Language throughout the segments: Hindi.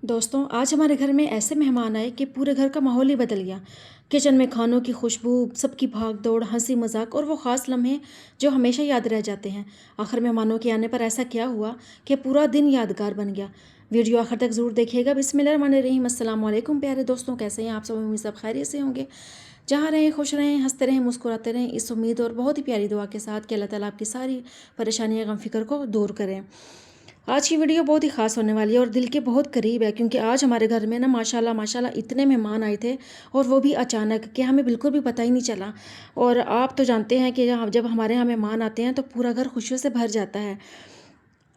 दोस्तों, आज हमारे घर में ऐसे मेहमान आए कि पूरे घर का माहौल ही बदल गया। किचन में खानों की खुशबू, सबकी भाग-दौड़, हँसी-मज़ाक और वो ख़ास लम्हे जो हमेशा याद रह जाते हैं। आखिर मेहमानों के आने पर ऐसा क्या हुआ कि पूरा दिन यादगार बन गया? वीडियो आखिर तक ज़रूर देखिएगा। बिस्मिल्लाहिर्रहमानिर्रहीम। अस्सलाम वालेकुम प्यारे दोस्तों, कैसे हैं आप सब? उम्मीद सब खैरियत से होंगे। जहाँ रहें खुश रहें, हँसते रहें, मुस्कुराते रहें, इस उम्मीद और बहुत ही प्यारी दुआ के साथ कि अल्लाह ताला आपकी सारी परेशानियाँ, गम फ़िक्र को दूर करें। आज की वीडियो बहुत ही ख़ास होने वाली है और दिल के बहुत करीब है, क्योंकि आज हमारे घर में ना माशाल्लाह माशाल्लाह इतने मेहमान आए थे और वो भी अचानक कि हमें बिल्कुल भी पता ही नहीं चला। और आप तो जानते हैं कि जब हमारे यहाँ मेहमान आते हैं तो पूरा घर खुशियों से भर जाता है।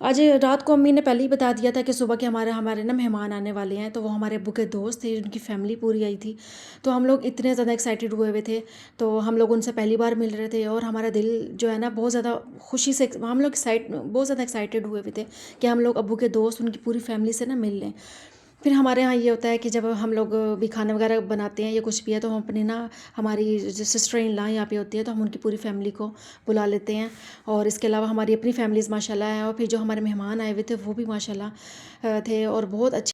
आज रात को अम्मी ने पहले ही बता दिया था कि सुबह के हमारे हमारे ना मेहमान आने वाले हैं, तो वो हमारे अब्बू के दोस्त थे, उनकी फैमिली पूरी आई थी। तो हम लोग इतने ज़्यादा एक्साइटेड हुए हुए थे। तो हम लोग उनसे पहली बार मिल रहे थे और हमारा दिल जो है ना बहुत ज़्यादा खुशी से, हम लोग बहुत ज़्यादा एक्साइटेड हुए हुए थे कि हम लोग अब्बू के दोस्त, उनकी पूरी फैमिली से ना मिल लें। फिर हमारे यहाँ ये होता है कि जब हम लोग भी खाना वगैरह बनाते हैं या कुछ भी है, तो हम अपनी ना, हमारी जो सिस्टर इन लॉ यहाँ पे होती है, तो हम उनकी पूरी फैमिली को बुला लेते हैं। और इसके अलावा हमारी अपनी फैमिलीज़ माशाल्लाह है, और फिर जो हमारे मेहमान आए हुए थे वो भी माशाल्लाह थे और बहुत अच्छे,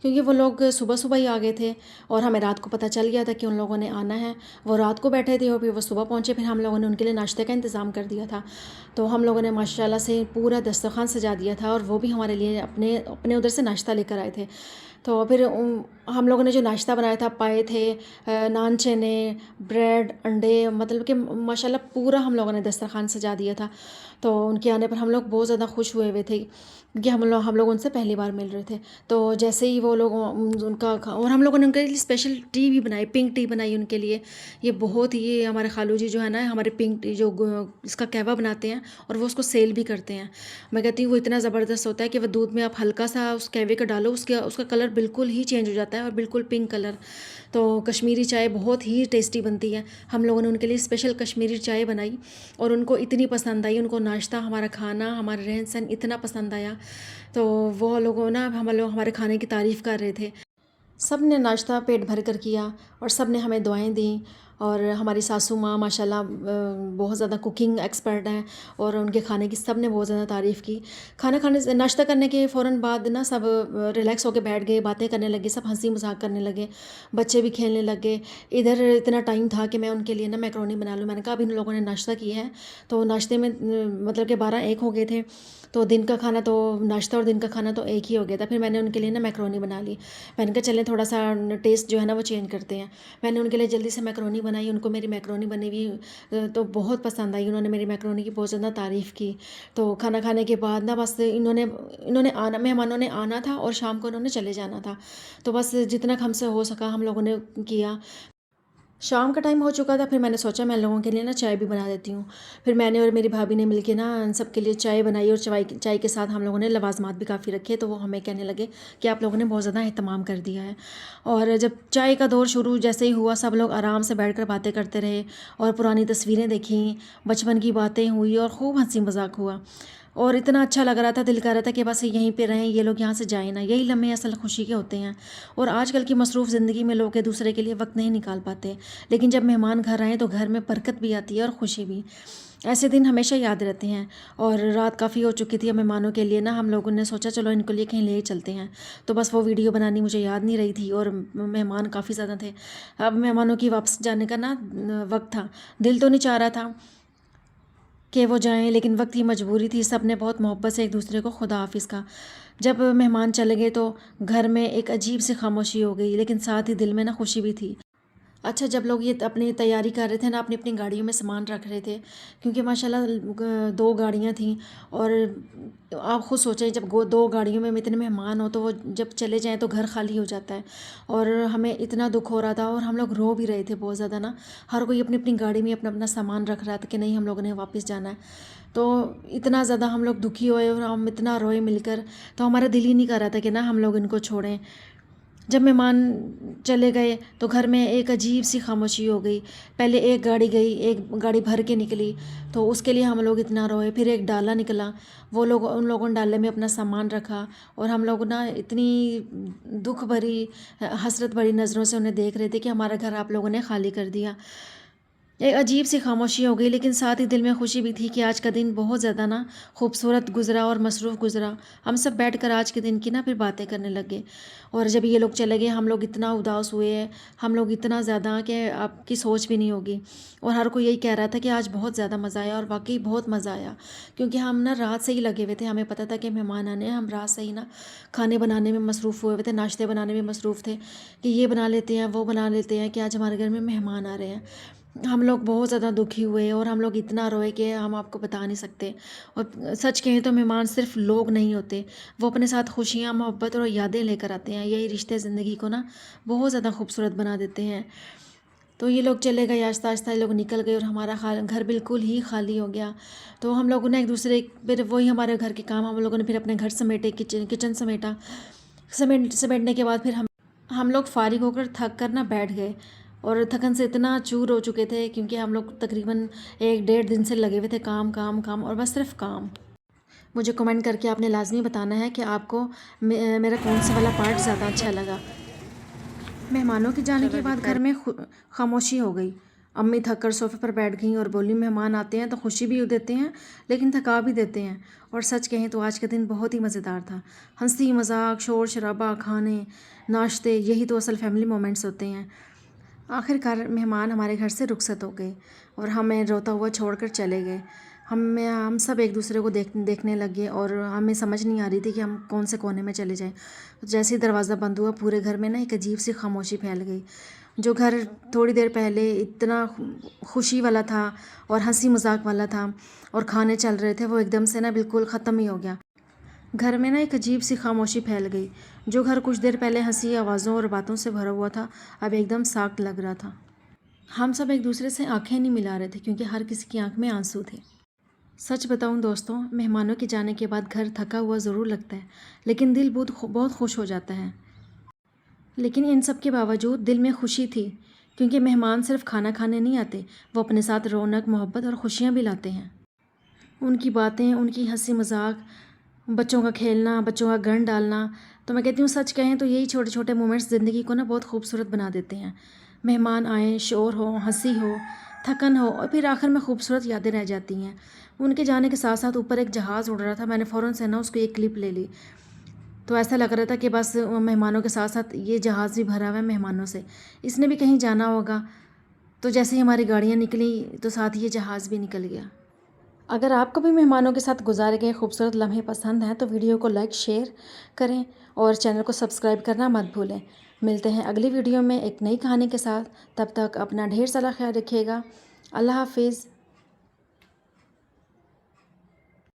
क्योंकि वो लोग सुबह-सुबह ही आ गए थे और हमें रात को पता चल गया था कि उन लोगों ने आना है। वो रात को बैठे थे और फिर वो सुबह पहुँचे, फिर हम लोगों ने उनके लिए नाश्ते का इंतज़ाम कर दिया था। तो हम लोगों ने माशाल्लाह से पूरा दस्तरख़्वान सजा दिया था और वो भी हमारे लिए अपने अपने उधर से नाश्ता लेकर आए थे। तो फिर हम लोगों ने जो नाश्ता बनाया था, पाए थे, नान चने, ब्रेड, अंडे, मतलब कि माशाल्लाह पूरा हम लोगों ने दस्तरख़्वान सजा दिया था। तो उनके आने पर हम लोग बहुत ज़्यादा खुश हुए हुए थे, क्योंकि हम लोग उनसे पहली बार मिल रहे थे। तो जैसे ही वो लोग और हम लोगों ने उनके लिए स्पेशल टी भी बनाई, पिंक टी बनाई उनके लिए। ये बहुत ही, हमारे खालू जी जो है ना, हमारे पिंक टी जो इसका कहवा बनाते हैं और वो उसको सेल भी करते हैं। मैं कहती हूँ वो इतना ज़बरदस्त होता है कि वो दूध में आप हल्का सा उस कहवे का डालो, उसके उसका कलर बिल्कुल ही चेंज हो जाता है और बिल्कुल पिंक कलर। तो कश्मीरी चाय बहुत ही टेस्टी बनती है। हम लोगों ने उनके लिए स्पेशल कश्मीरी चाय बनाई और उनको इतनी पसंद आई, उनको नाश्ता, हमारा खाना, हमारा रहन सहन इतना पसंद आया। तो वो लोगों ना, हम लोग हमारे खाने की तारीफ़ कर रहे थे। सब ने नाश्ता पेट भर कर किया और सब ने हमें दुआएं दी। और हमारी सासू माँ माशाल्लाह बहुत ज़्यादा कुकिंग एक्सपर्ट हैं और उनके खाने की सब ने बहुत ज़्यादा तारीफ़ की। खाना खाने से, नाश्ता करने के फ़ौरन बाद ना, सब रिलैक्स होकर बैठ गए, बातें करने लगे, सब हंसी मजाक करने लगे, बच्चे भी खेलने लगे। इधर इतना टाइम था कि मैं उनके लिए ना मैकरोनी बना लूँ। मैंने कहा अभी इन लोगों ने नाश्ता किया है, तो नाश्ते में मतलब कि 12-1 हो गए थे। तो दिन का खाना तो, नाश्ता और दिन का खाना तो एक ही हो गया था। फिर मैंने उनके लिए ना मैकरोनी बना ली। मैंने कहा चलें थोड़ा सा टेस्ट जो है ना वो चेंज करते हैं। मैंने उनके लिए जल्दी से मैकरोनी बनाई। उनको मेरी मैकरोनी बनी हुई तो बहुत पसंद आई। उन्होंने मेरी मैकरोनी की बहुत ज़्यादा तारीफ़ की। तो खाना खाने के बाद ना, बस इन्होंने आना, मेहमानों ने आना था और शाम को उन्होंने चले जाना था। तो बस जितना हमसे हो सका हम लोगों ने किया। शाम का टाइम हो चुका था, फिर मैंने सोचा मैं लोगों के लिए ना चाय भी बना देती हूँ। फिर मैंने और मेरी भाभी ने मिलके ना इन सब के लिए चाय बनाई और चाय चाय के साथ हम लोगों ने लवाज़मात भी काफ़ी रखे। तो वो हमें कहने लगे कि आप लोगों ने बहुत ज़्यादा एहतमाम कर दिया है। और जब चाय का दौर शुरू जैसे ही हुआ, सब लोग आराम से बैठ कर बातें करते रहे और पुरानी तस्वीरें देखी, बचपन की बातें हुई और खूब हंसी मजाक हुआ। और इतना अच्छा लग रहा था, दिल कर रहा था कि बस यहीं पे रहें, ये लोग यहाँ से जाएँ ना। यही लम्हे असल खुशी के होते हैं। और आजकल की मसरूफ़ ज़िंदगी में लोग एक दूसरे के लिए वक्त नहीं निकाल पाते, लेकिन जब मेहमान घर आएँ तो घर में बरकत भी आती है और खुशी भी। ऐसे दिन हमेशा याद रहते हैं। और रात काफ़ी हो चुकी थी, मेहमानों के लिए ना हम लोगों ने सोचा चलो इनके लिए कहीं ले चलते हैं। तो बस वो वीडियो बनानी मुझे याद नहीं रही थी और मेहमान काफ़ी ज़्यादा थे। अब मेहमानों की वापस जाने का ना वक्त था। दिल तो नहीं चाह रहा था कि वो जाएं, लेकिन वक्त की मजबूरी थी। सब ने बहुत मोहब्बत से एक दूसरे को खुदा हाफिज़ कहा। जब मेहमान चले गए तो घर में एक अजीब सी खामोशी हो गई, लेकिन साथ ही दिल में ना खुशी भी थी। अच्छा, जब लोग ये अपनी तैयारी कर रहे थे ना, अपनी अपनी गाड़ियों में सामान रख रहे थे, क्योंकि माशाल्लाह 2 गाड़ियाँ थीं। और आप ख़ुद सोचें, जब 2 गाड़ियों में इतने मेहमान हो तो वो जब चले जाएं तो घर खाली हो जाता है। और हमें इतना दुख हो रहा था और हम लोग रो भी रहे थे बहुत ज़्यादा ना। हर कोई अपनी अपनी गाड़ी में अपना अपना सामान रख रहा था कि नहीं, हम लोगों ने वापस जाना है। तो इतना ज़्यादा हम लोग दुखी हुए और हम इतना रोए मिलकर। तो हमारा दिल ही नहीं कर रहा था कि ना हम लोग इनको छोड़ें। जब मेहमान चले गए तो घर में एक अजीब सी खामोशी हो गई। पहले एक गाड़ी गई, एक गाड़ी भर के निकली, तो उसके लिए हम लोग इतना रोए। फिर एक डाला निकला, वो लोग, उन लोगों ने डाले में अपना सामान रखा और हम लोग ना इतनी दुख भरी, हसरत भरी नज़रों से उन्हें देख रहे थे कि हमारा घर आप लोगों ने खाली कर दिया। एक अजीब सी खामोशी हो गई, लेकिन साथ ही दिल में खुशी भी थी कि आज का दिन बहुत ज़्यादा ना खूबसूरत गुजरा और मसरूफ़ गुजरा। हम सब बैठकर आज के दिन की ना फिर बातें करने लगे। और जब ये लोग चले गए हम लोग इतना उदास हुए, हम लोग इतना ज़्यादा कि आपकी सोच भी नहीं होगी। और हर कोई यही कह रहा था कि आज बहुत ज़्यादा मज़ा आया, और वाकई बहुत मज़ा आया, क्योंकि हम ना रात से ही लगे हुए थे। हमें पता था कि मेहमान आने हैं, हम रात से ही ना खाने बनाने में मसरूफ़ हुए हुए थे, नाश्ते बनाने में मसरूफ़ थे कि ये बना लेते हैं, वो बना लेते हैं, कि आज हमारे घर में मेहमान आ रहे हैं। हम लोग बहुत ज़्यादा दुखी हुए और हम लोग इतना रोए कि हम आपको बता नहीं सकते। और सच कहें तो मेहमान सिर्फ लोग नहीं होते, वो अपने साथ खुशियाँ, मोहब्बत और यादें लेकर आते हैं। यही रिश्ते ज़िंदगी को ना बहुत ज़्यादा खूबसूरत बना देते हैं। तो ये लोग चले गए, आहिस्ता आहिस्ता ये लोग निकल गए और हमारा घर बिल्कुल ही खाली हो गया। तो हम लोगों ने एक दूसरे, फिर वही हमारे घर के काम हम लोगों ने फिर अपने घर समेटे, किचन समेटा। समेटने के बाद फिर हम लोग फारिग होकर थक कर ना बैठ गए, और थकन से इतना चूर हो चुके थे, क्योंकि हम लोग तकरीबन 1 डेढ़ दिन से लगे हुए थे काम काम काम, और बस सिर्फ काम। मुझे कमेंट करके आपने लाजमी बताना है कि आपको मेरा कौन सा वाला पार्ट ज़्यादा अच्छा लगा। मेहमानों के जाने के बाद घर में खामोशी हो गई। अम्मी थक कर सोफे पर बैठ गईं और बोली, मेहमान आते हैं तो खुशी भी देते हैं, लेकिन थका भी देते हैं। और सच कहें तो आज का दिन बहुत ही मज़ेदार था। हंसी मजाक, शोर शराबा, खाने, नाश्ते, यही तो असल फैमिली मोमेंट्स होते हैं। आखिरकार मेहमान हमारे घर से रुखसत हो गए और हमें रोता हुआ छोड़कर चले गए। हम सब एक दूसरे को देखने लग गए, और हमें समझ नहीं आ रही थी कि हम कौन से कोने में चले जाएं। जैसे ही दरवाज़ा बंद हुआ, पूरे घर में ना एक अजीब सी खामोशी फैल गई। जो घर थोड़ी देर पहले इतना खुशी वाला था और हंसी मजाक वाला था और खाने चल रहे थे, वो एकदम से ना बिल्कुल ख़त्म ही हो गया। घर में ना एक अजीब सी खामोशी फैल गई। जो घर कुछ देर पहले हंसी, आवाज़ों और बातों से भरा हुआ था, अब एकदम साख्त लग रहा था। हम सब एक दूसरे से आंखें नहीं मिला रहे थे, क्योंकि हर किसी की आंख में आंसू थे। सच बताऊं दोस्तों, मेहमानों के जाने के बाद घर थका हुआ ज़रूर लगता है, लेकिन दिल बहुत खुश हो जाता है। लेकिन इन सब के बावजूद दिल में खुशी थी, क्योंकि मेहमान सिर्फ खाना खाने नहीं आते, वो अपने साथ रौनक, मोहब्बत और खुशियाँ भी लाते हैं। उनकी बातें, उनकी हंसी मजाक, बच्चों का खेलना, बच्चों का गन डालना, तो मैं कहती हूँ सच कहें तो यही छोटे छोटे मोमेंट्स ज़िंदगी को ना बहुत खूबसूरत बना देते हैं। मेहमान आए, शोर हो, हंसी हो, थकन हो, और फिर आखिर में खूबसूरत यादें रह जाती हैं। उनके जाने के साथ साथ ऊपर एक जहाज़ उड़ रहा था, मैंने फ़ौरन से ना उसको एक क्लिप ले ली। तो ऐसा लग रहा था कि बस मेहमानों के साथ साथ ये जहाज़ भी भरा हुआ है मेहमानों से, इसने भी कहीं जाना होगा। तो जैसे ही हमारी गाड़ियाँ निकली, तो साथ ही ये जहाज़ भी निकल गया। अगर आपको भी मेहमानों के साथ गुजारे गए खूबसूरत लम्हे पसंद हैं तो वीडियो को लाइक, शेयर करें और चैनल को सब्सक्राइब करना मत भूलें। मिलते हैं अगली वीडियो में एक नई कहानी के साथ। तब तक अपना ढेर सारा ख्याल रखिएगा। अल्लाह हाफिज़।